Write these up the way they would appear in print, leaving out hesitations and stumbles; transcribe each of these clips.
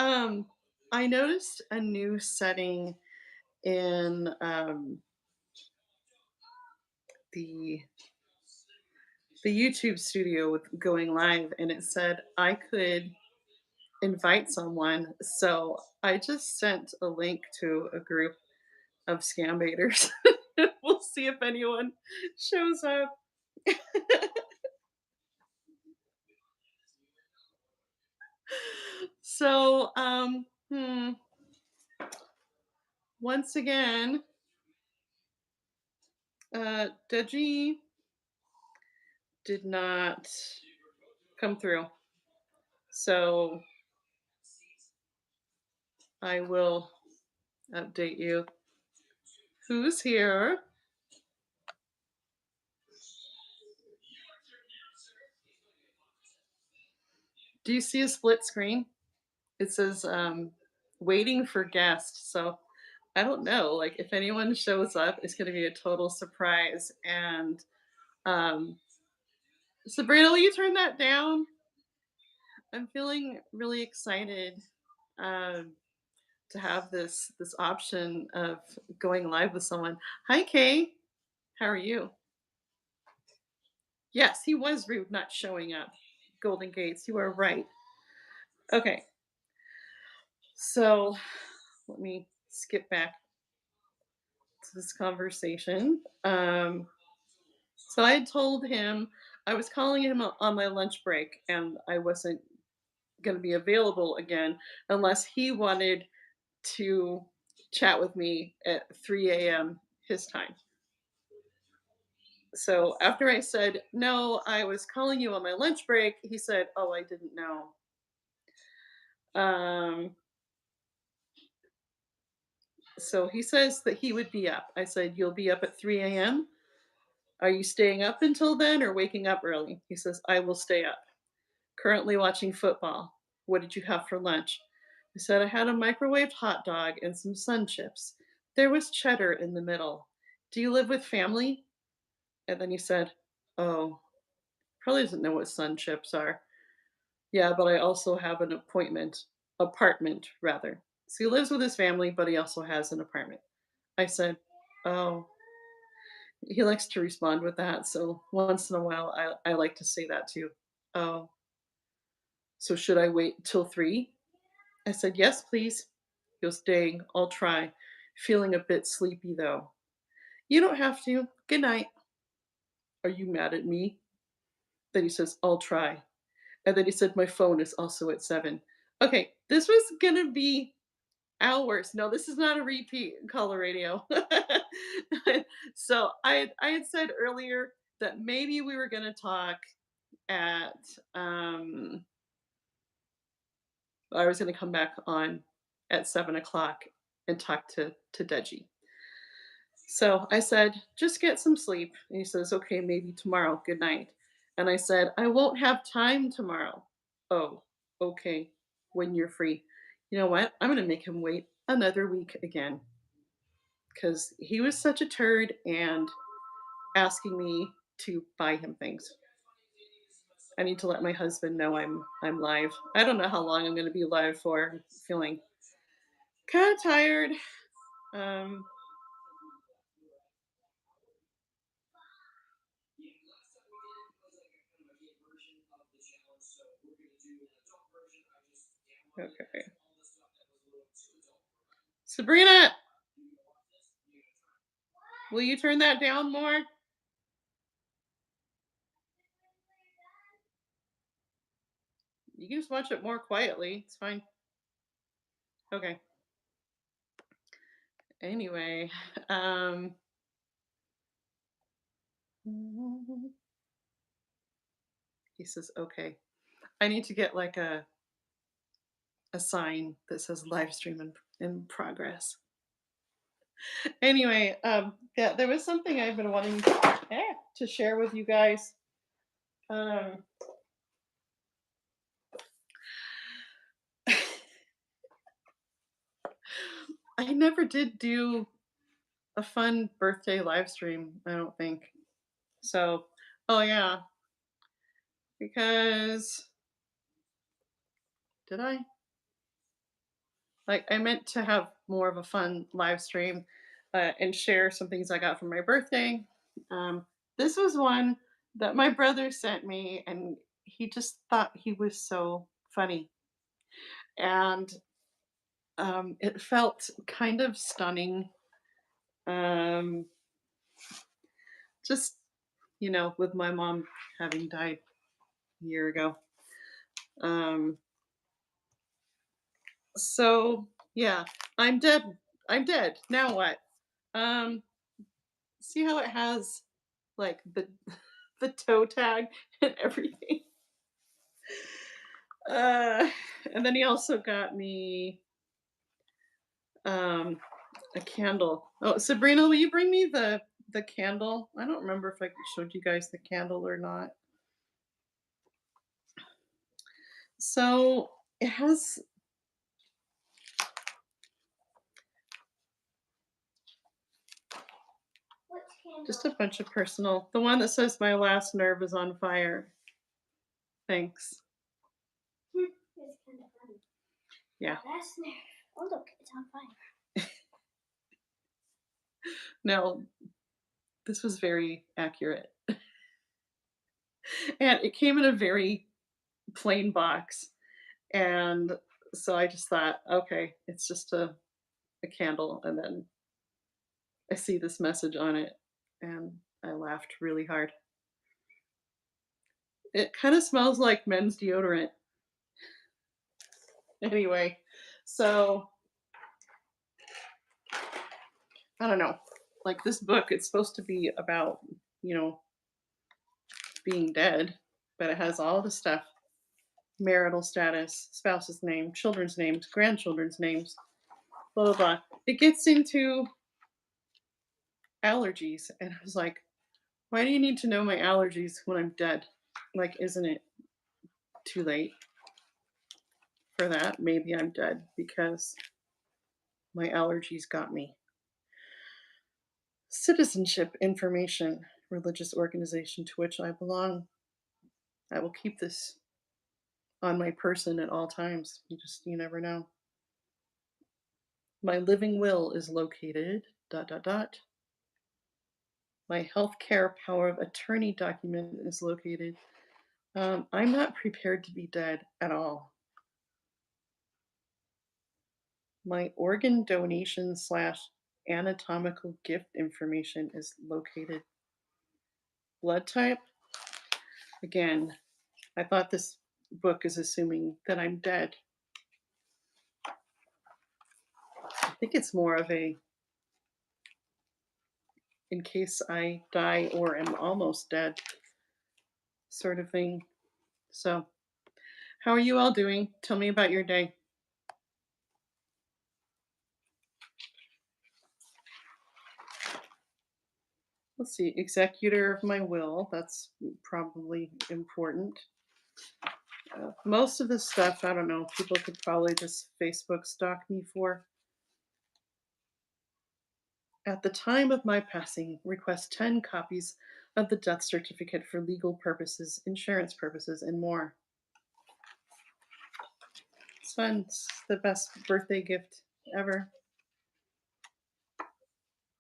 Um, I noticed a new setting in the the YouTube studio with going live, and it said I could invite someone. So I just sent a link to a group of scam baiters. We'll see if anyone shows up. So, once again, Deji did not come through. So I will update you. Who's here? Do you see a split screen? It says waiting for guest. So I don't know. Like if anyone shows up, it's going to be a total surprise. And um, Sabrina, will you turn that down? I'm feeling really excited um, to have this option of going live with someone. Hi, Kay. How are you? Yes, he was rude not showing up. Golden Gates, you are right. Okay, so let me skip back to this conversation. So I had told him I was calling him on my lunch break and I wasn't going to be available again unless he wanted to chat with me at 3 a.m. his time. So after I said, no, I was calling you on my lunch break, he said, oh, I didn't know. Um, so he says that he would be up. I said, you'll be up at 3 a.m. Are you staying up until then or waking up early? He says, I will stay up. Currently watching football. What did you have for lunch? I said, I had a microwaved hot dog and some sun chips. There was cheddar in the middle. Do you live with family? And then he said, oh, probably doesn't know what sun chips are. Yeah, but I also have an apartment rather. So he lives with his family, but he also has an apartment. I said, oh, he likes to respond with that. So once in a while, I like to say that too. Oh, so should I wait till 3? I said, yes, please. He goes, dang, I'll try. Feeling a bit sleepy though. You don't have to. Good night. Are you mad at me? Then he says, I'll try. And then he said, my phone is also at 7. Okay, this was gonna be hours. No, this is not a repeat caller radio. So I had said earlier that maybe we were gonna talk at I was gonna come back on at 7 o'clock and talk to Deji. So I said, just get some sleep. And he says, okay, maybe tomorrow. Good night. And I said, I won't have time tomorrow. Oh, okay. When you're free. You know what? I'm going to make him wait another week again because he was such a turd and asking me to buy him things. I need to let my husband know I'm live. I don't know how long I'm going to be live for. I'm feeling kind of tired. Um, okay. Sabrina, will you turn that down more? You can just watch it more quietly. It's fine. Okay. Anyway, um, he says, okay. I need to get like a sign that says live stream in progress. Anyway, yeah, there was something I've been wanting to share with you guys. Um, I never did do a fun birthday live stream, I don't think. So, oh yeah, because did I? Like, I meant to have more of a fun live stream, and share some things I got for my birthday. Um, this was one that my brother sent me, and he just thought he was so funny. And it felt kind of stunning. Um, just, with my mom having died a year ago. Um, so, yeah, I'm dead. I'm dead. Now what? Um, See how it has like the the toe tag and everything. Uh, and then he also got me um a candle. Oh, Sabrina, will you bring me the candle? I don't remember if I showed you guys the candle or not. So it has just a bunch of personal. The one that says my last nerve is on fire. Thanks. It's kind of funny. Yeah. Last nerve. Oh look, it's on fire. No, this was very accurate. And it came in a very plain box. And so I just thought, okay, it's just a candle. And then I see this message on it and I laughed really hard. It kind of smells like men's deodorant. Anyway, so I don't know. Like this book, it's supposed to be about, you know, being dead, but it has all the stuff: marital status, spouse's name, children's names, grandchildren's names, blah, blah, blah. It gets into allergies. And I was like, why do you need to know my allergies when I'm dead? Like, isn't it too late for that? Maybe I'm dead because my allergies got me. Citizenship information, religious organization to which I belong. I will keep this on my person at all times. You never know. My living will is located, dot, dot, dot. My healthcare power of attorney document is located. I'm not prepared to be dead at all. My organ donation slash anatomical gift information is located. Blood type, again, I thought this book is assuming that I'm dead. I think it's more of a in case I die or am almost dead sort of thing. So, how are you all doing? Tell me about your day. Let's see, executor of my will. That's probably important. Most of this stuff, I don't know, people could probably just Facebook stalk me for. At the time of my passing, request 10 copies of the death certificate for legal purposes, insurance purposes, and more. It's fun. It's the best birthday gift ever.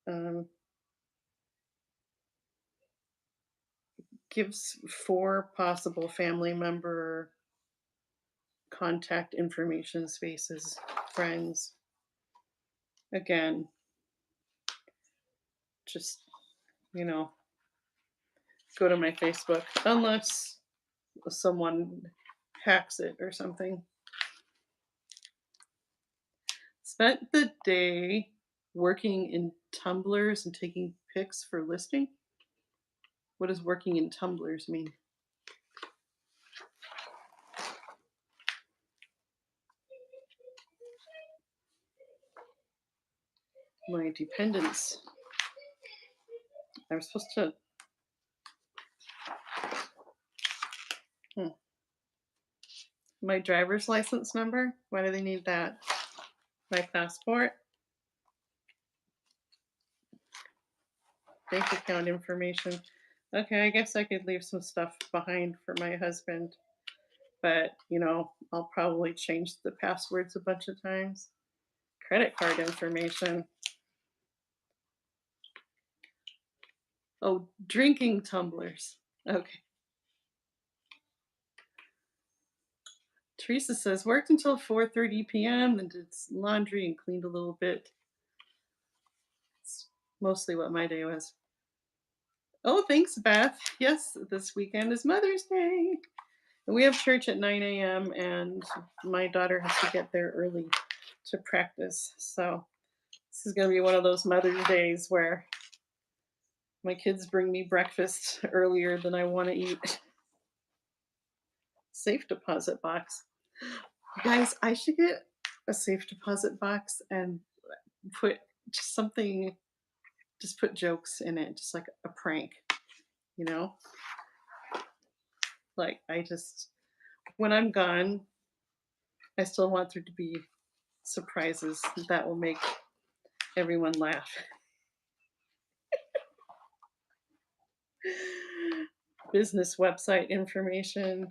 Um, Gives 4 possible family member contact information spaces, friends. Again, just, you know, go to my Facebook unless someone hacks it or something. Spent the day working in tumblers and taking pics for listing. What does working in tumblers mean? My dependents. I was supposed to. Hmm. My driver's license number. Why do they need that? My passport. Bank account information. Okay, I guess I could leave some stuff behind for my husband, but I'll probably change the passwords a bunch of times. Credit card information. Oh, drinking tumblers. Okay. Teresa says worked until 4:30 p.m. and did laundry and cleaned a little bit. It's mostly what my day was. Oh, thanks, Beth. Yes, this weekend is Mother's Day. And we have church at 9 a.m. and my daughter has to get there early to practice. So this is going to be one of those Mother's Days where my kids bring me breakfast earlier than I want to eat. Safe deposit box. Guys, I should get a safe deposit box and put just something, just put jokes in it, just like a prank, you know? Like, when I'm gone, I still want there to be surprises that will make everyone laugh. Business website information,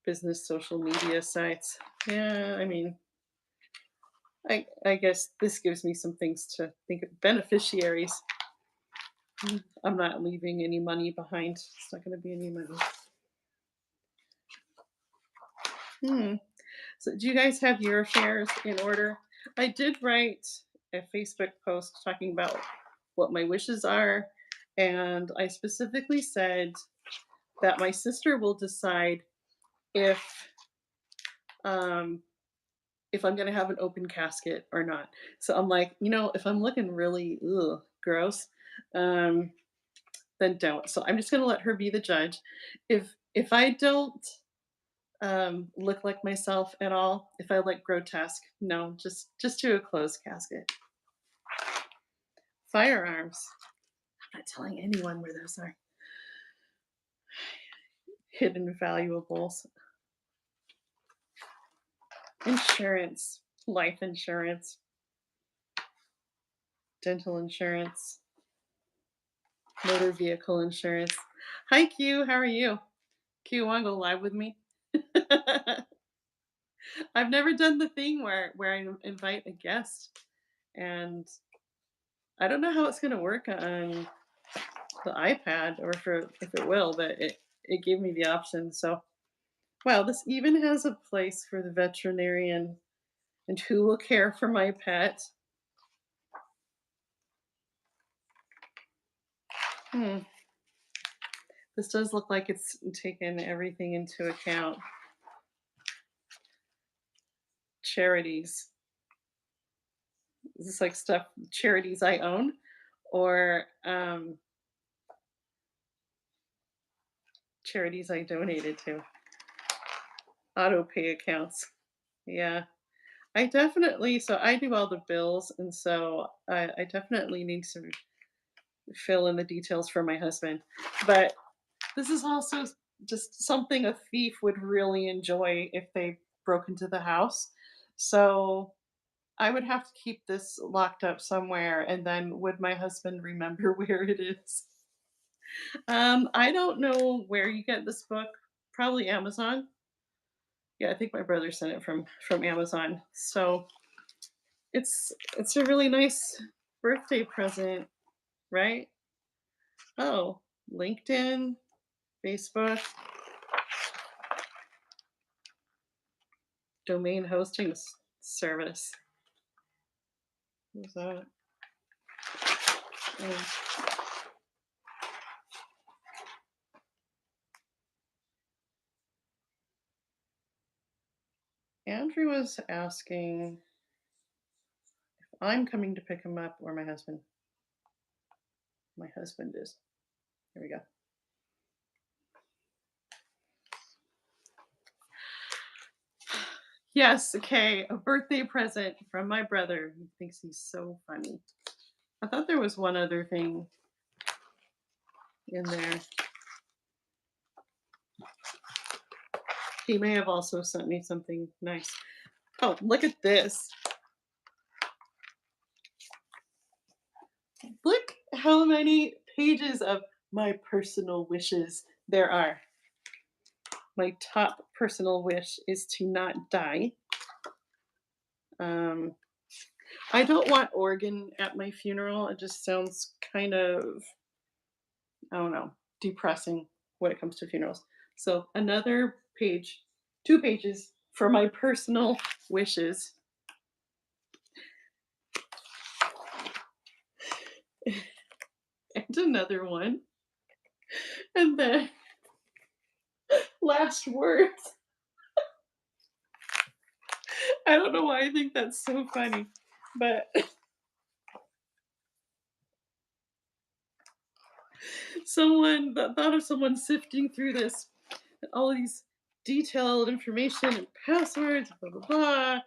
business social media sites. Yeah, I mean, I guess this gives me some things to think of. Beneficiaries. I'm not leaving any money behind. It's not going to be any money. Hmm. So, do you guys have your affairs in order? I did write a Facebook post talking about what my wishes are, and I specifically said that my sister will decide if um, if I'm gonna have an open casket or not. So I'm like, if I'm looking really gross, um, then don't. So I'm just gonna let her be the judge. If I don't look like myself at all, if I look grotesque, no, just do a closed casket. Firearms. I'm not telling anyone where those are. Hidden valuables. Insurance. Life insurance. Dental insurance. Motor vehicle insurance. Hi Q, how are you? Q, wanna go live with me? I've never done the thing where I invite a guest, and I don't know how it's gonna work on the iPad or if it will, but it gave me the option. So wow, this even has a place for the veterinarian and who will care for my pet. Hmm. This does look like it's taken everything into account. Charities. Is this like stuff charities I own or charities I donated to? Auto pay accounts. Yeah. So I do all the bills, and so I definitely need to fill in the details for my husband. But this is also just something a thief would really enjoy if they broke into the house. So I would have to keep this locked up somewhere, and then would my husband remember where it is? I don't know where you get this book. Probably Amazon. Yeah, I think my brother sent it from Amazon. So it's a really nice birthday present, right? Oh, LinkedIn, Facebook, domain hosting service. Who's that? Oh, Andrew was asking if I'm coming to pick him up or my husband. My husband is. Here we go. Yes, okay, a birthday present from my brother. He thinks he's so funny. I thought there was one other thing in there. He may have also sent me something nice. Oh, look at this. Look how many pages of my personal wishes there are. My top personal wish is to not die. Um, I don't want organ at my funeral. It just sounds kind of, I don't know, depressing when it comes to funerals. So another page, 2 pages for my personal wishes, and another one, and then last words. I don't know why I think that's so funny, but someone the thought of someone sifting through this, all these detailed information and passwords, blah blah blah,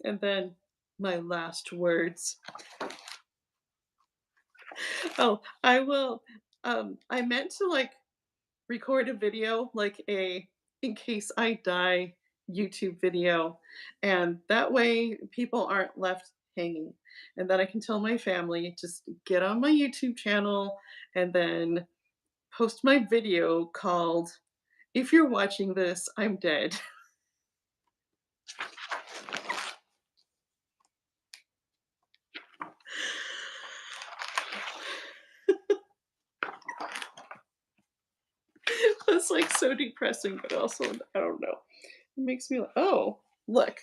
and then my last words. Oh, I will. I meant to like record a video, like a in case I die YouTube video, and that way people aren't left hanging. And then I can tell my family, just get on my YouTube channel and then post my video called "If you're watching this, I'm dead." That's like so depressing, but also I don't know. It makes me like, oh, look,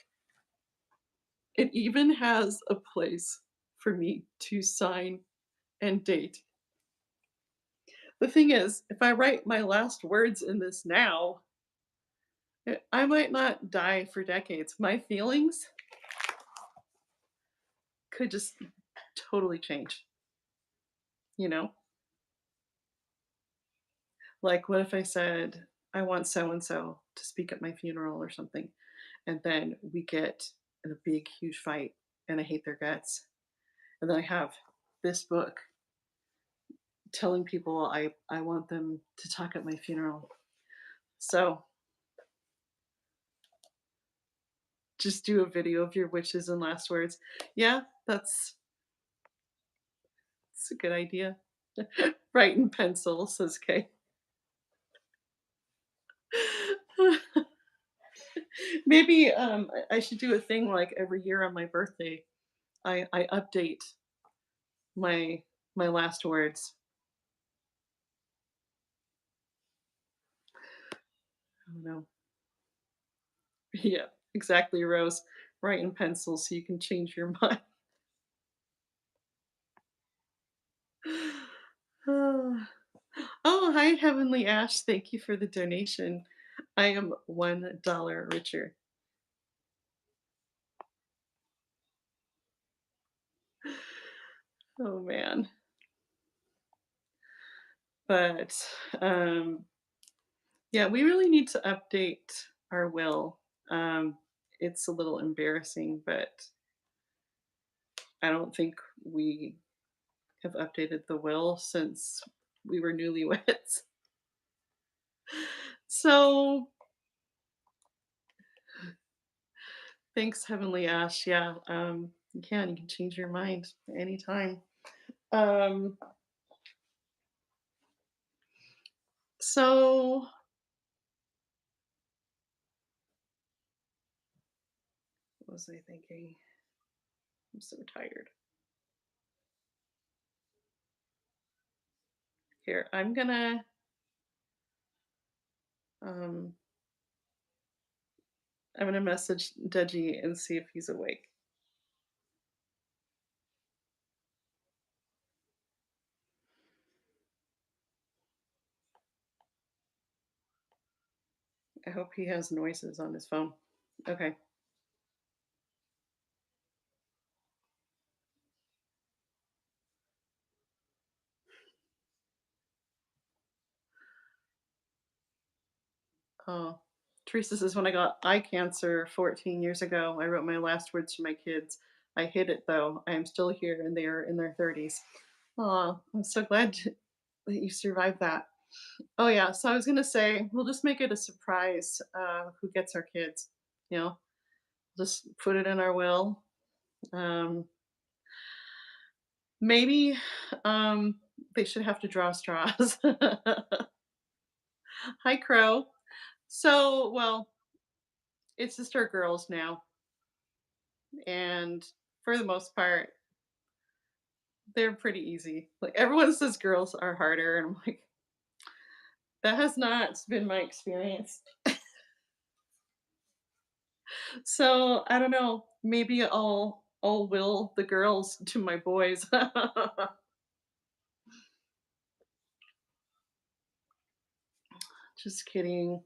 it even has a place for me to sign and date. The thing is, if I write my last words in this now, I might not die for decades. My feelings could just totally change, you know? Like, what if I said, I want so and so to speak at my funeral or something, and then we get in a big, huge fight and I hate their guts. And then I have this book telling people I want them to talk at my funeral. So just do a video of your wishes and last words. Yeah, that's a good idea. Write in pencil, says Kay. Maybe I should do a thing like every year on my birthday. I update my my last words. Oh no. Yeah, exactly, Rose. Write in pencil so you can change your mind. Oh, hi, Heavenly Ash. Thank you for the donation. I am $1 richer. Oh man. But yeah, we really need to update our will. It's a little embarrassing, but I don't think we have updated the will since we were newlyweds. So thanks, Heavenly Ash. Yeah, you can change your mind anytime. Um, so what was I thinking? I'm so tired. Here, um I'm gonna message Deji and see if he's awake. I hope he has noises on his phone. Okay. Oh, Teresa says, when I got eye cancer 14 years ago, I wrote my last words to my kids. I hid it though. I am still here and they are in their 30s. Oh, I'm so glad that you survived that. Oh, yeah. So I was going to say, we'll just make it a surprise who gets our kids. You know, just put it in our will. Um, maybe they should have to draw straws. Hi, Crow. So, well, it's just our girls now. And for the most part, they're pretty easy. Like, everyone says girls are harder, and I'm like, that has not been my experience. So, I don't know, maybe I'll will the girls to my boys. Just kidding.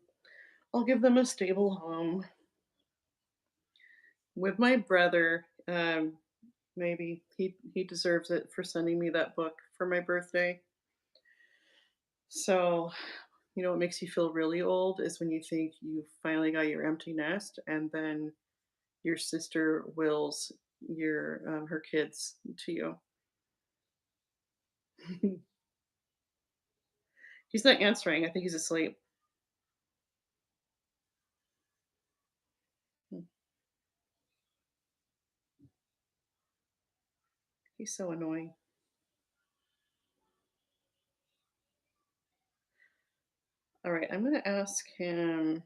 I'll give them a stable home with my brother. Maybe he deserves it for sending me that book for my birthday. So, what makes you feel really old is when you think you finally got your empty nest, and then your sister wills your her kids to you. He's not answering. I think he's asleep. Hmm, he's so annoying. All right, I'm gonna ask him.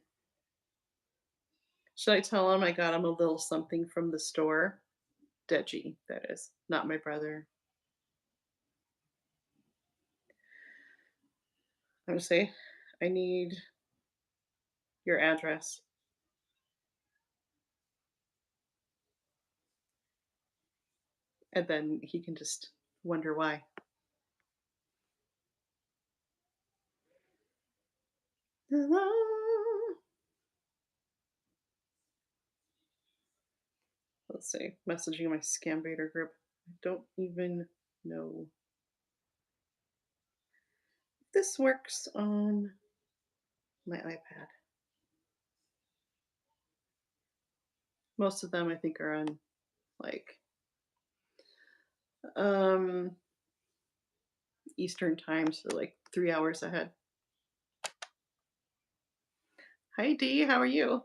Should I tell him I got him a little something from the store? Deji, that is, not my brother. I'm gonna say, I need your address, and then he can just wonder why. Let's see, messaging my scam baiter group. I don't even know if this works on my iPad. Most of them I think are on like um Eastern time, so like 3 hours ahead. Hi D, how are you?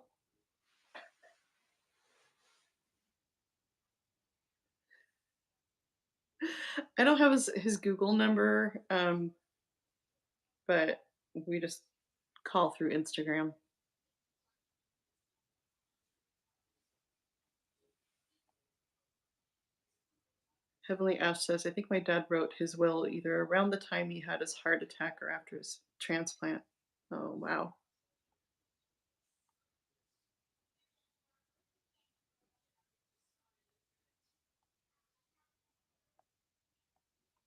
I don't have his Google number, but we just call through Instagram. Heavenly Ash says, I think my dad wrote his will either around the time he had his heart attack or after his transplant. Oh, wow.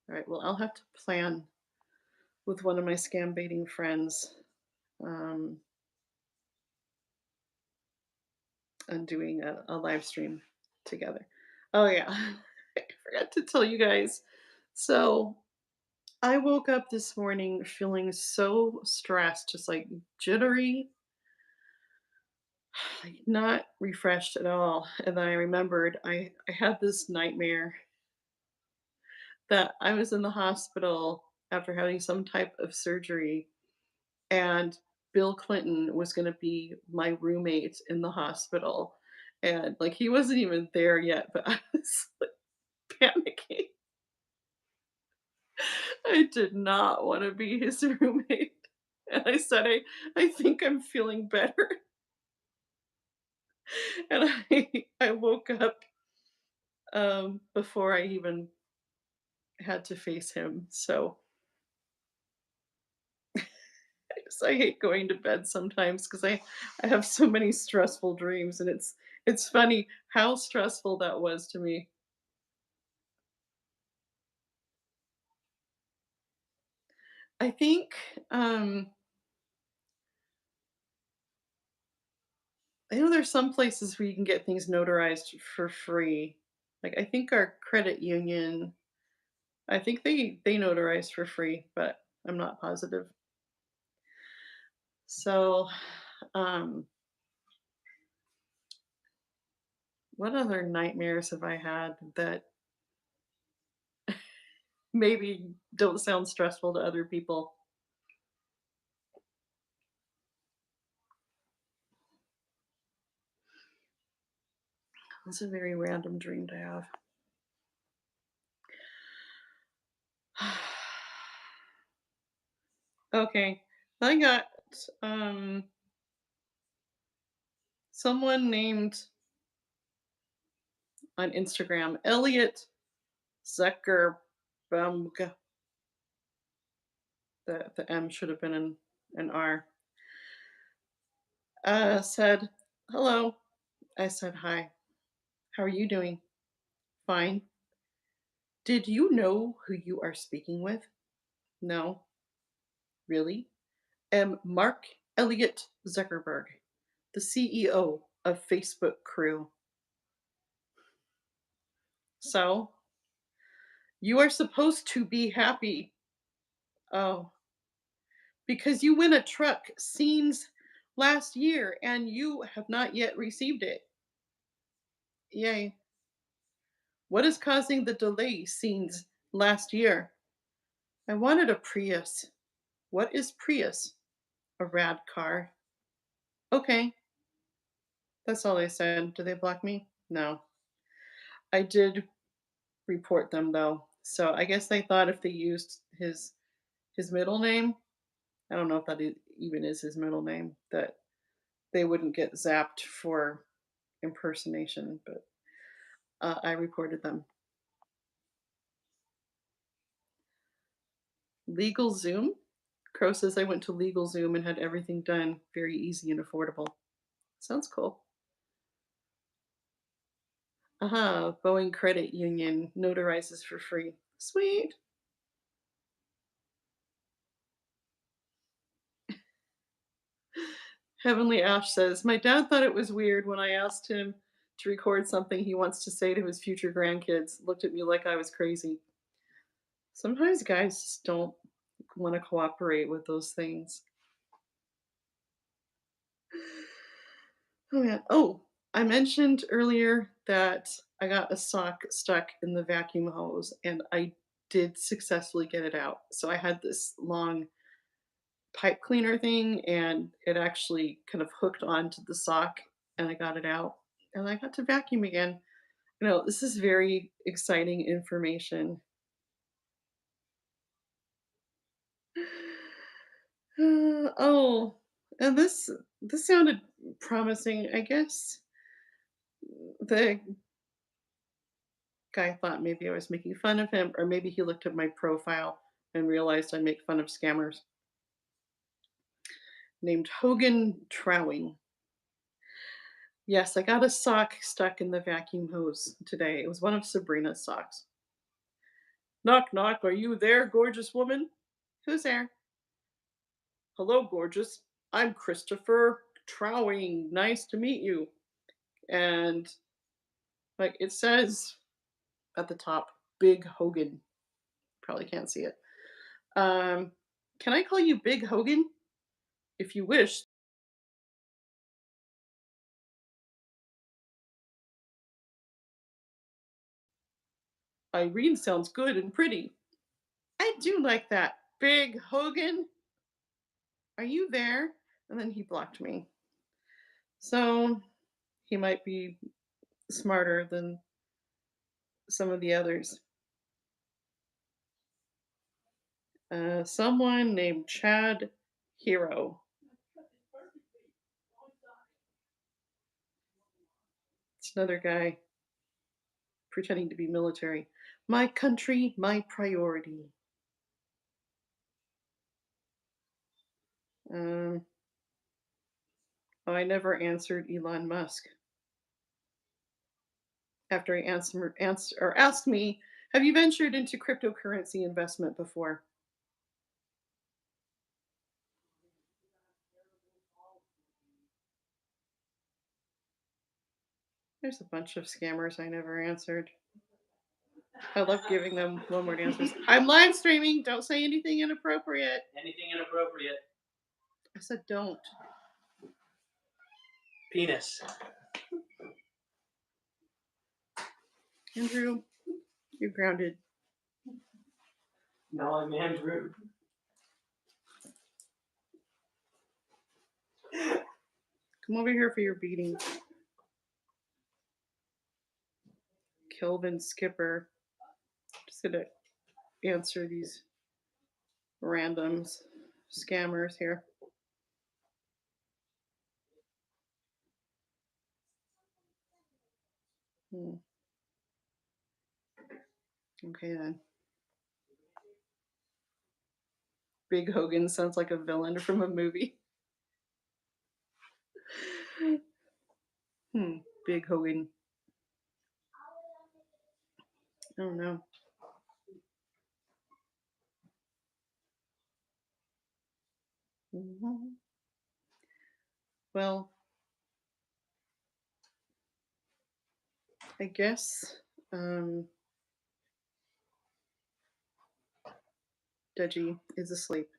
All right. Well, I'll have to plan with one of my scam baiting friends um, on doing a live stream together. Oh, yeah. I forgot to tell you guys. So I woke up this morning feeling so stressed, just like jittery, like not refreshed at all. And then I remembered I had this nightmare that I was in the hospital after having some type of surgery, and Bill Clinton was gonna be my roommate in the hospital, and, like, he wasn't even there yet, but I was, like, panicking. I did not wanna be his roommate, and I said, "I think I'm feeling better," and I woke up, before I even had to face him, so I hate going to bed sometimes because I have so many stressful dreams, and it's funny how stressful that was to me. I think I know there's some places where you can get things notarized for free. Like I think our credit union, I think they notarize for free, but I'm not positive. So, um, what other nightmares have I had that maybe don't sound stressful to other people? It's a very random dream to have. Okay. I got um someone named on Instagram. Elliot Zuckerbumg. The M should have been an R. Said, hello. I said, hi. How are you doing? Fine. Did you know who you are speaking with? No. Really? Am Mark Elliott Zuckerberg, the CEO of Facebook Crew. So, you are supposed to be happy. Oh, because you win a truck scenes last year and you have not yet received it. Yay. What is causing the delay scenes last year? I wanted a Prius. What is Prius? A rad car. Okay, that's all they said. Did they block me? No. I did report them though. So I guess they thought if they used his middle name, I don't know if that even is his middle name, that they wouldn't get zapped for impersonation, but I reported them. Legal Zoom? Crow says I went to Legal Zoom and had everything done very easy and affordable. Sounds cool. Aha, Boeing Credit Union notarizes for free. Sweet. Heavenly Ash says, my dad thought it was weird when I asked him to record something he wants to say to his future grandkids. Looked at me like I was crazy. Sometimes guys just don't want to cooperate with those things. Oh man. Oh, I mentioned earlier that I got a sock stuck in the vacuum hose and I did successfully get it out. So I had this long pipe cleaner thing and it actually kind of hooked onto the sock and I got it out and I got to vacuum again. This is very exciting information. Oh, and this sounded promising. I guess the guy thought maybe I was making fun of him, or maybe he looked at my profile and realized I make fun of scammers. Named Hogan Trowing. Yes, I got a sock stuck in the vacuum hose today. It was one of Sabrina's socks. Knock, knock. Are you there, gorgeous woman? Who's there? Hello, gorgeous. I'm Christopher Trowing. Nice to meet you. And like it says at the top, Big Hogan. Probably can't see it. Um, can I call you Big Hogan? If you wish. Irene sounds good and pretty. I do like that. Big Hogan, are you there? And then he blocked me. So he might be smarter than some of the others. Someone named Chad Hero. It's another guy pretending to be military. My country, my priority. Um, oh, I never answered Elon Musk after he asked me, "Have you ventured into cryptocurrency investment before?" There's a bunch of scammers I never answered. I love giving them one word answers. I'm live streaming. Don't say anything inappropriate. Anything inappropriate. I said don't. Penis. Andrew, you're grounded. No, I'm Andrew. Come over here for your beating. Kelvin Skipper. Just gonna answer these randoms, scammers here. Hmm. Okay then. Big Hogan sounds like a villain from a movie. Hmm. Big Hogan. Oh no. Mhm. Well, I guess Deji is asleep.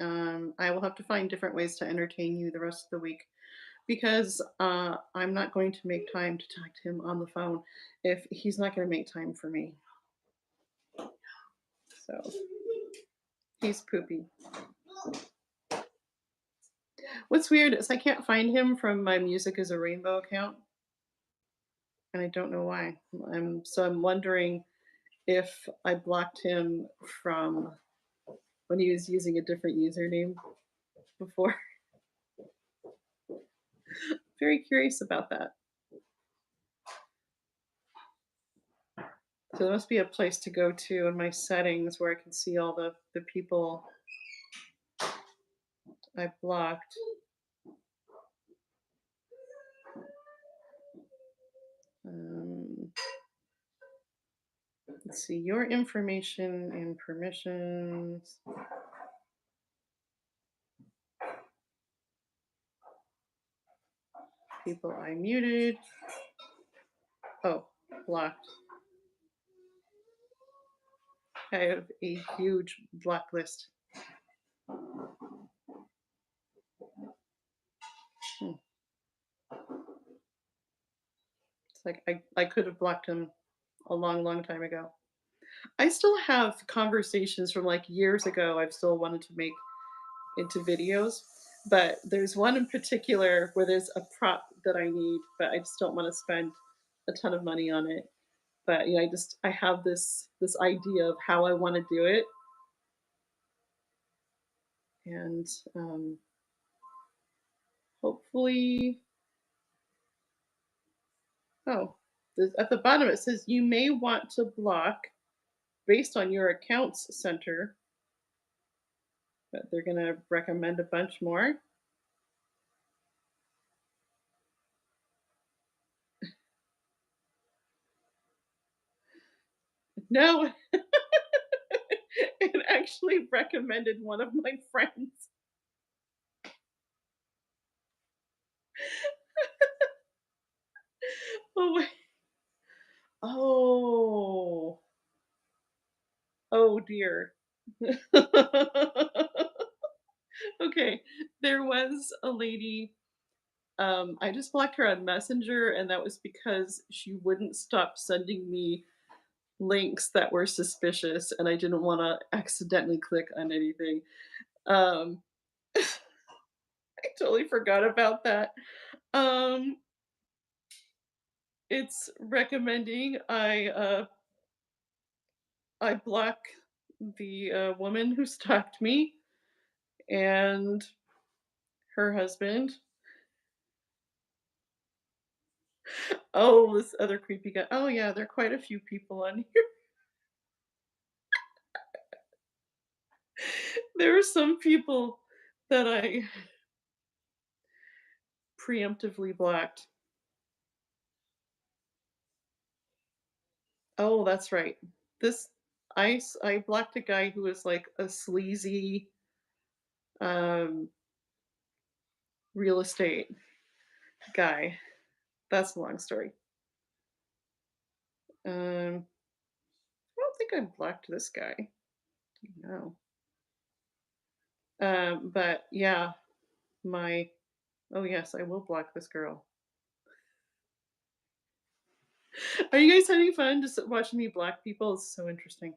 I will have to find different ways to entertain you the rest of the week because I'm not going to make time to talk to him on the phone if he's not going to make time for me. So he's poopy. What's weird is I can't find him from my Music is a Rainbow account, and I don't know why. I'm wondering if I blocked him from when he was using a different username before. Very curious about that. So there must be a place to go to in my settings where I can see all the people I blocked. Um, let's see your information and permissions. People I muted. Oh, blocked. I have a huge blacklist. Hmm. It's like I could have blocked him a long, long time ago. I still have conversations from like years ago I've still wanted to make into videos, but there's one in particular where there's a prop that I need, but I just don't want to spend a ton of money on it. But I have this idea of how I want to do it, and hopefully, oh, at the bottom it says you may want to block based on your accounts center, but they're gonna recommend a bunch more. No, it actually recommended one of my friends. Oh my, oh, oh dear. Okay, there was a lady. I just blocked her on Messenger, and that was because she wouldn't stop sending me links that were suspicious, and I didn't want to accidentally click on anything. Um, I totally forgot about that. Um, it's recommending I block the woman who stalked me and her husband. Oh, this other creepy guy. Oh yeah, there are quite a few people on here. There are some people that I preemptively blocked. Oh, that's right. This I blocked a guy who was like a sleazy um real estate guy. That's a long story. I don't think I blocked this guy. No. But yeah, my oh yes, I will block this girl. Are you guys having fun just watching me block people? It's so interesting.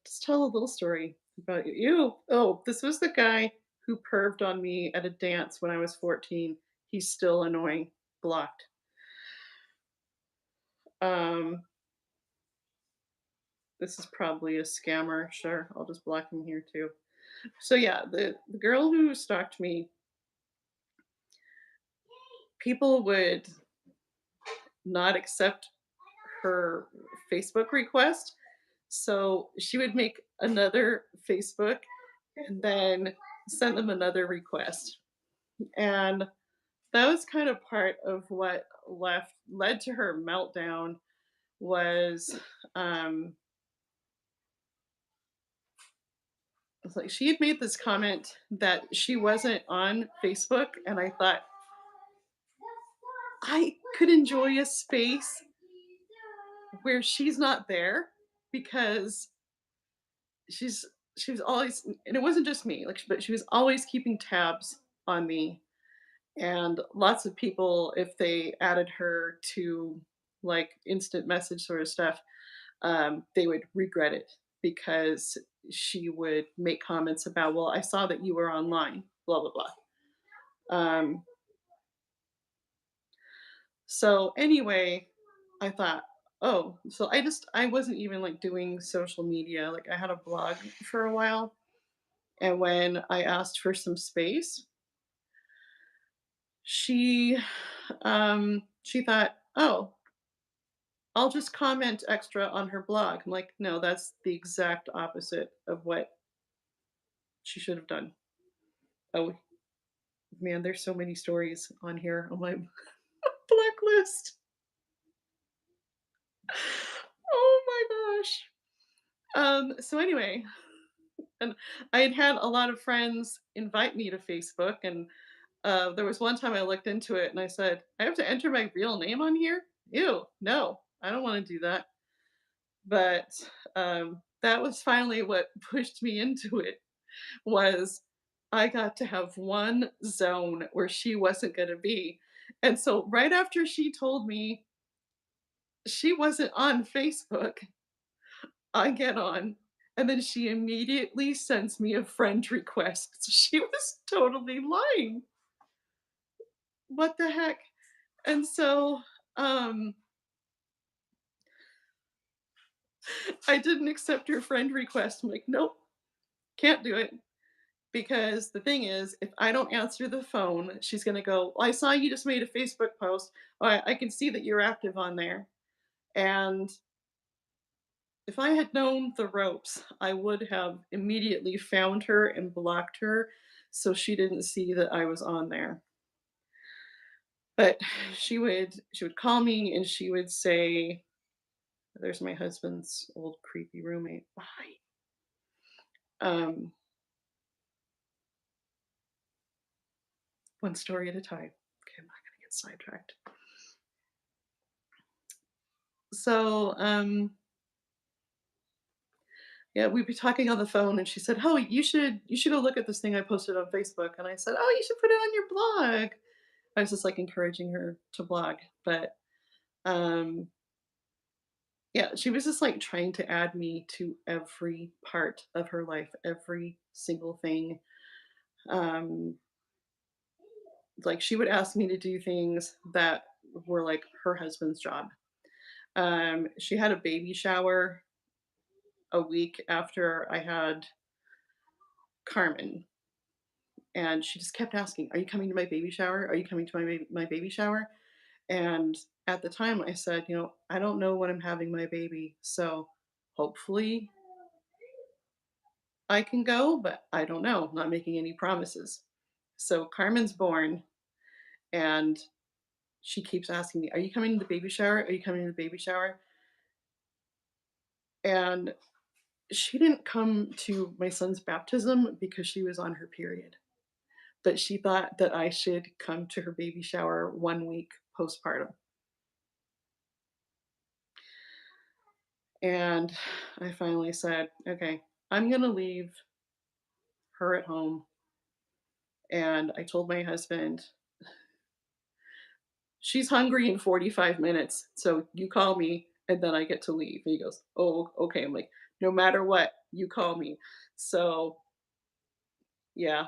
Just tell a little story about you. Oh, this was the guy who perved on me at a dance when I was 14. He's still annoying. Blocked. Um, this is probably a scammer. Sure, I'll just block him here too. So yeah, the girl who stalked me, people would not accept her Facebook request So she would make another Facebook and then send them another request. And that was kind of part of what led to her meltdown was um it's like she had made this comment that she wasn't on Facebook, and I thought I could enjoy a space where she's not there because she's she was always, and it wasn't just me, like, but she was always keeping tabs on me. And lots of people, if they added her to like instant message sort of stuff, they would regret it because she would make comments about, well, I saw that you were online, blah blah blah. So anyway, I thought, oh, so I wasn't even like doing social media. Like I had a blog for a while, and when I asked for some space, she she thought, "Oh, I'll just comment extra on her blog." I'm like, "No, that's the exact opposite of what she should have done." Oh, man, there's so many stories on here on my blacklist. Oh my gosh. So anyway, and I had had a lot of friends invite me to Facebook, and there was one time I looked into it and I said, "I have to enter my real name on here? Ew, no, I don't want to do that." But that was finally what pushed me into it was I got to have one zone where she wasn't going to be. And so right after she told me she wasn't on Facebook, I get on, and then she immediately sends me a friend request. So she was totally lying. What the heck? And so um I didn't accept her friend request. I'm like, nope, can't do it. Because the thing is, if I don't answer the phone, she's gonna go, well, I saw you just made a Facebook post. I can see that you're active on there. And if I had known the ropes, I would have immediately found her and blocked her so she didn't see that I was on there. But she would call me and she would say, there's my husband's old creepy roommate. Why? Um, one story at a time. Okay, I'm not gonna get sidetracked. So yeah, we'd be talking on the phone and she said, "Oh, you should go look at this thing I posted on Facebook." And I said, "Oh, you should put it on your blog." I was just like encouraging her to blog, but um yeah, she was just like trying to add me to every part of her life, every single thing. Um like she would ask me to do things that were like her husband's job. She had a baby shower a week after I had Carmen, and she just kept asking, "Are you coming to my baby shower? Are you coming to my baby shower?" And at the time, I said, I don't know when I'm having my baby, so hopefully I can go, but I don't know. I'm not making any promises. So Carmen's born, and she keeps asking me, "Are you coming to the baby shower? Are you coming to the baby shower?" And she didn't come to my son's baptism because she was on her period, but she thought that I should come to her baby shower 1 week postpartum. And I finally said, okay, I'm going to leave her at home. And I told my husband, she's hungry in 45 minutes. So you call me and then I get to leave. And he goes, oh, okay. I'm like, no matter what, you call me. So yeah,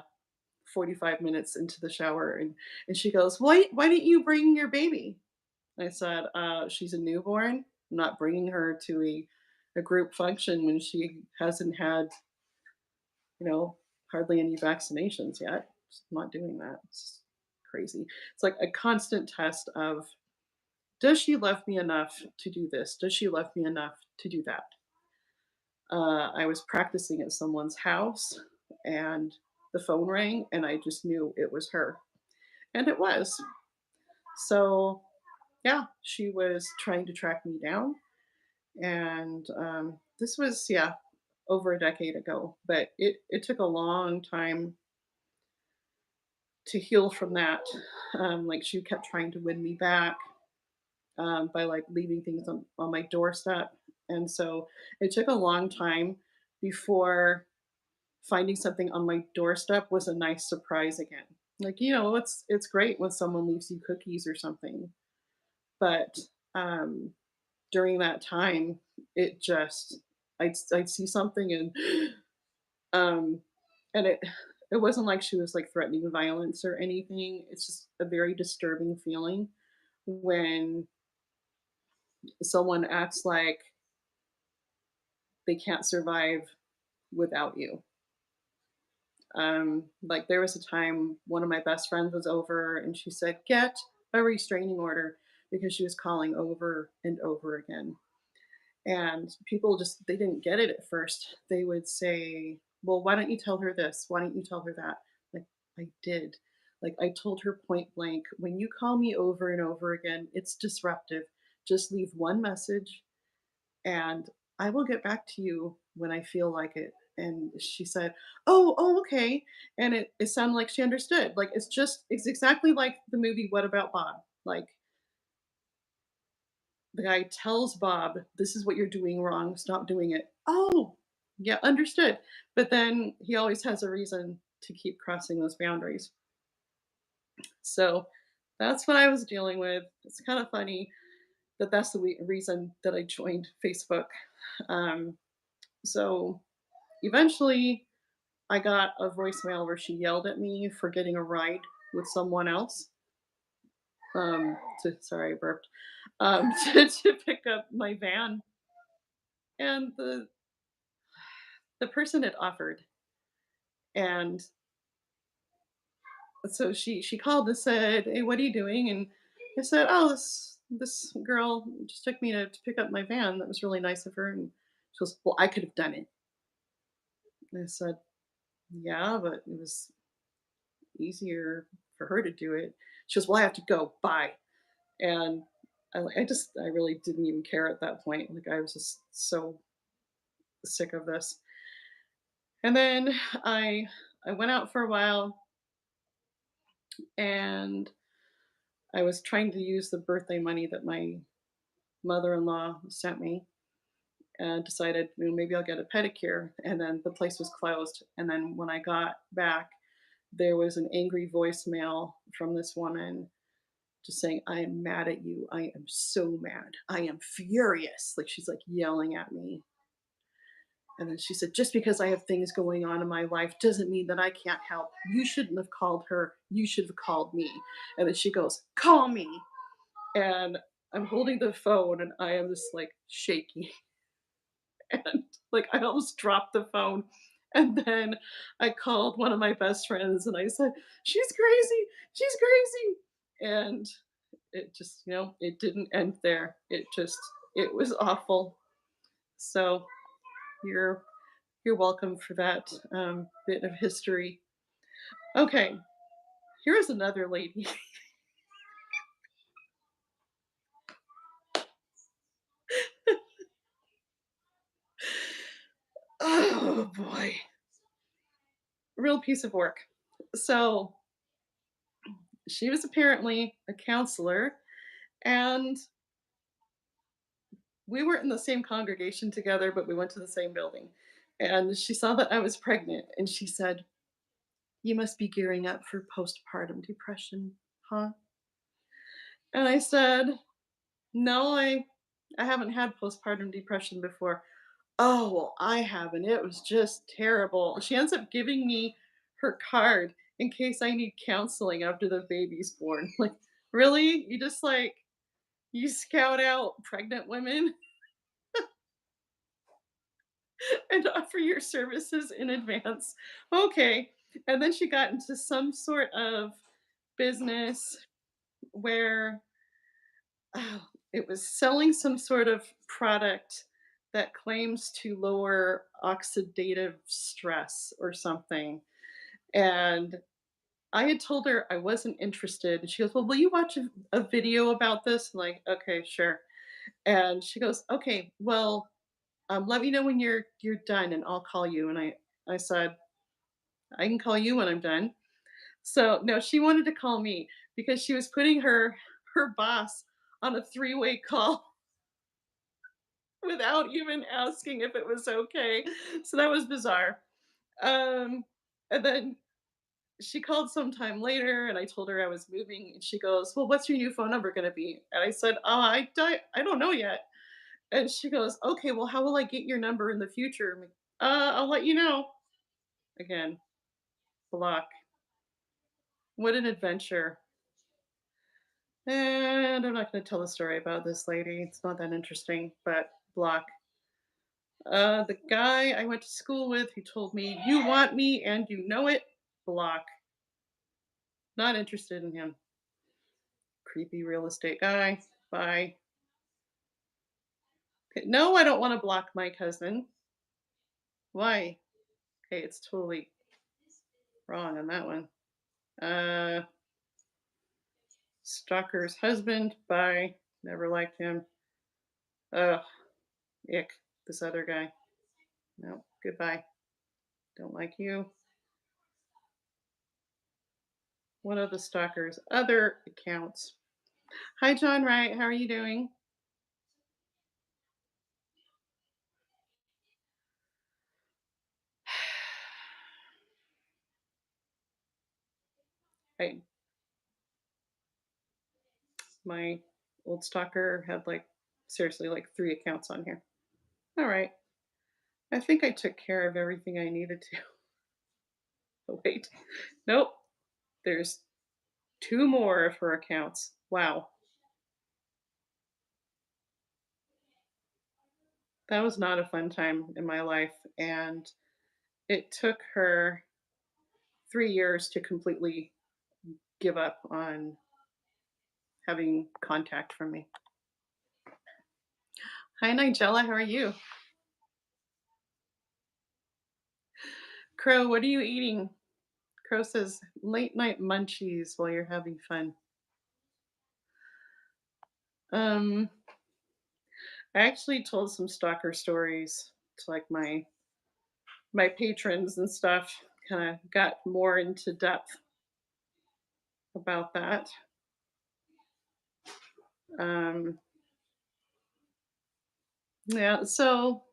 45 minutes into the shower. And she goes, why didn't you bring your baby? I said, she's a newborn. I'm not bringing her to a group function when she hasn't had you know, hardly any vaccinations yet. Just not doing that. It's crazy. It's like a constant test of, does she love me enough to do this? Does she love me enough to do that? I was practicing at someone's house and the phone rang and I just knew it was her. And it was. So, yeah, she was trying to track me down. And this was, yeah, over a decade ago. But it took a long time to heal from that. Like she kept trying to win me back by like leaving things on my doorstep. And so it took a long time before finding something on my doorstep was a nice surprise again. Like, it's great when someone leaves you cookies or something. But um during that time, it just I'd see something um and it wasn't like she was like threatening violence or anything. It's just a very disturbing feeling when someone acts like they can't survive without you. Like there was a time one of my best friends was over and she said, "Get a restraining order," because she was calling over and over again. And people just they didn't get it at first. They would say, "Well, why don't you tell her this? Why don't you tell her that?" Like I did. Like I told her point blank, "When you call me over and over again, it's disruptive. Just leave one message and I will get back to you when I feel like it." And she said, "Oh, okay." And it sounded like she understood. Like it's exactly like the movie What About Bob? Like the guy tells Bob, "This is what you're doing wrong. Stop doing it." "Oh, yeah, understood." But then he always has a reason to keep crossing those boundaries. So that's what I was dealing with. It's kind of funny that that's the reason that I joined Facebook. Um, so eventually, I got a voicemail where she yelled at me for getting a ride with someone else. Sorry, I burped. To pick up my van, and the person had offered, and so she called and said, "Hey, what are you doing?" And I said, "Oh, this girl just took me to pick up my van. That was really nice of her." And she goes, "Well, I could have done it." And I said, "Yeah, but it was easier for her to do it." She goes, "Well, I have to go. Bye." And I really didn't even care at that point. Like I was just so sick of this. And then I went out for a while and I was trying to use the birthday money that my mother-in-law sent me and decided, maybe I'll get a pedicure. And then the place was closed. And then when I got back, there was an angry voicemail from this woman just saying, "I am mad at you. I am so mad. I am furious." Like she's like yelling at me. And then she said, "Just because I have things going on in my life doesn't mean that I can't help. You shouldn't have called her. You should have called me." And then she goes, "Call me." And I'm holding the phone and I am just like shaky. And like I almost dropped the phone. And then I called one of my best friends and I said, "She's crazy. She's crazy." And it just, it didn't end there. It was awful. So you're you're welcome for that bit of history. Okay, here's another lady. Oh boy, real piece of work. So she was apparently a counselor, and we weren't in the same congregation together, but we went to the same building. And she saw that I was pregnant, and she said, "You must be gearing up for postpartum depression, huh?" And I said, "No, I haven't had postpartum depression before." "Oh, well, I have, and it was just terrible." She ends up giving me her card in case I need counseling after the baby's born. Like, really? You just like you scout out pregnant women and offer your services in advance. Okay. And then she got into some sort of business where it was selling some sort of product that claims to lower oxidative stress or something. And I had told her I wasn't interested. And she goes, "Well, will you watch a video about this?" I'm like, "Okay, sure." And she goes, "Okay, well, let me know when you're done, and I'll call you." And I said, "I can call you when I'm done." So no, she wanted to call me because she was putting her boss on a three-way call without even asking if it was okay. So that was bizarre. Um, and then she called sometime later and I told her I was moving and she goes, "Well, what's your new phone number going to be?" And I said, I don't know yet." And she goes, "Okay, well, how will I get your number in the future?" I'm like, I'll let you know." Again, block. What an adventure. And I'm not going to tell the story about this lady. It's not that interesting, but block. The guy I went to school with who told me, "You want me and you know it," block. Not interested in him. Creepy real estate guy. Bye. Okay, no, I don't want to block my cousin. Why? Okay, it's totally wrong on that one. Uh, Stalker's husband. Bye. Never liked him. Ugh, ick. This other guy. No, goodbye. Don't like you. What are the stalkers? Other accounts. Hi, John Wright. How are you doing? I My old stalker had like seriously like three accounts on here. All right. I think I took care of everything I needed to. Oh, wait. Nope. There's two more of her accounts. Wow. That was not a fun time in my life. And it took her 3 years to completely give up on having contact from me. Hi, Nigella. How are you? Crow, what are you eating? Crow says late night munchies while you're having fun. Um, I actually told some stalker stories to like my patrons and stuff. Kind of got more into depth about that. Um, yeah, so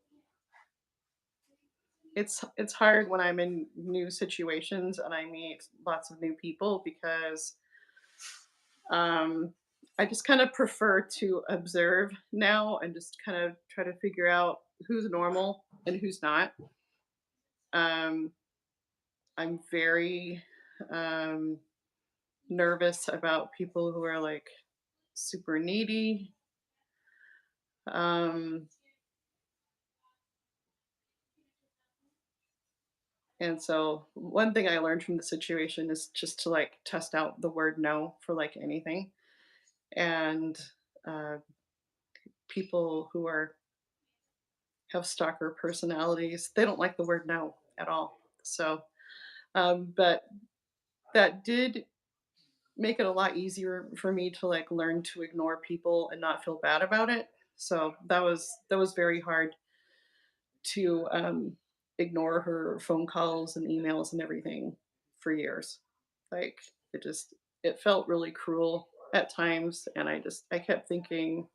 it's hard when I'm in new situations and I meet lots of new people because um, I just kind of prefer to observe now and just kind of try to figure out who's normal and who's not. Um, I'm very um, nervous about people who are like super needy. Um, and so one thing I learned from the situation is just to like test out the word no for like anything. And uh, people who are have stalker personalities, they don't like the word no at all. So, but that did make it a lot easier for me to like learn to ignore people and not feel bad about it. So that was very hard to ignore her phone calls and emails and everything for years. Like it felt really cruel at times, and I kept thinking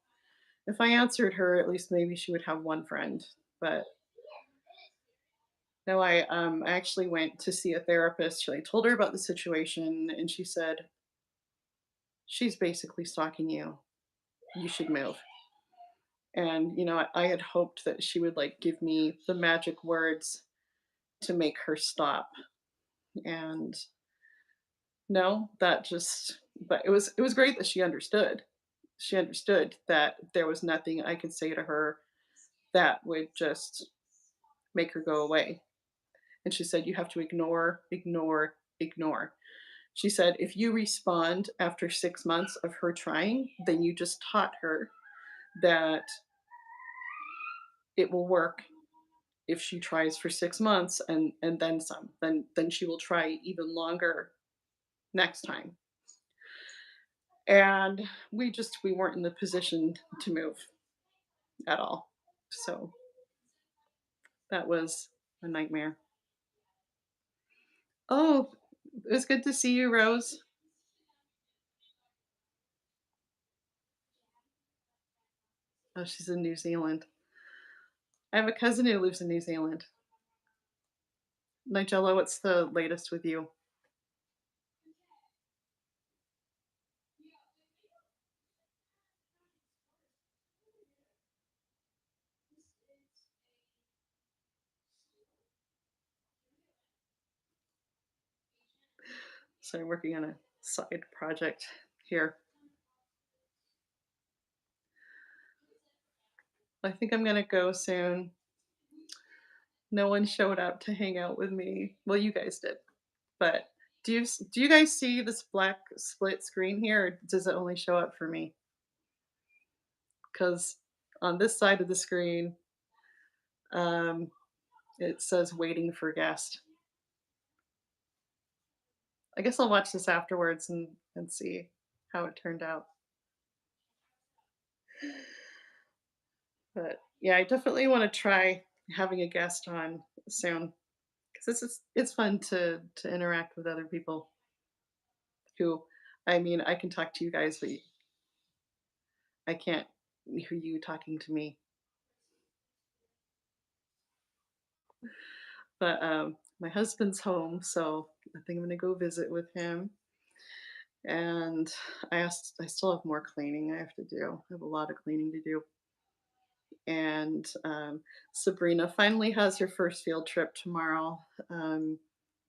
if I answered her, at least maybe she would have one friend. But no, I actually went to see a therapist. I told her about the situation, and she said she's basically stalking you. You should move. And I had hoped that she would like give me the magic words to make her stop. And no, that just but it was great that she understood. She understood that there was nothing I could say to her that would just make her go away. And she said, "You have to ignore, ignore, ignore." She said, "If you respond after 6 months of her trying, then you just taught her that it will work if she tries for 6 months and then some. Then she will try even longer next time. And we weren't in the position to move at all. So that was a nightmare. Oh, it was good to see you, Rose. Oh, she's in New Zealand. I have a cousin who lives in New Zealand. Nigella, what's the latest with you? So I'm working on a side project here. I think I'm gonna go soon. No one showed up to hang out with me. Well, you guys did, but do you guys see this black split screen here, or does it only show up for me? Because on this side of the screen, um, it says waiting for guest. I guess I'll watch this afterwards and see how it turned out. But yeah, I definitely want to try having a guest on soon because it's fun to interact with other people who, I mean, I can talk to you guys, but I can't hear you talking to me. But my husband's home, so I think I'm gonna go visit with him. And I still have more cleaning I have to do. I have a lot of cleaning to do. And Sabrina finally has her first field trip tomorrow.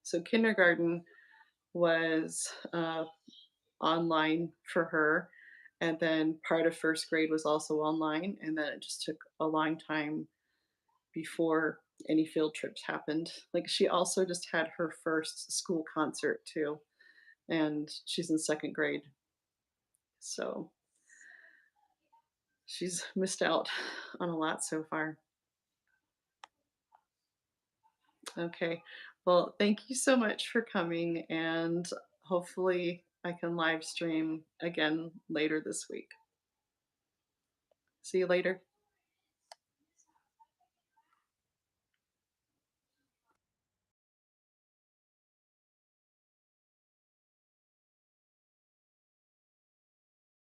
So kindergarten was online for her, and then part of first grade was also online, and then it just took a long time before any field trips happened. Like she also just had her first school concert too, and she's in second grade, so she's missed out on a lot so far. Okay. Well, thank you so much for coming, and hopefully I can live stream again later this week. See you later.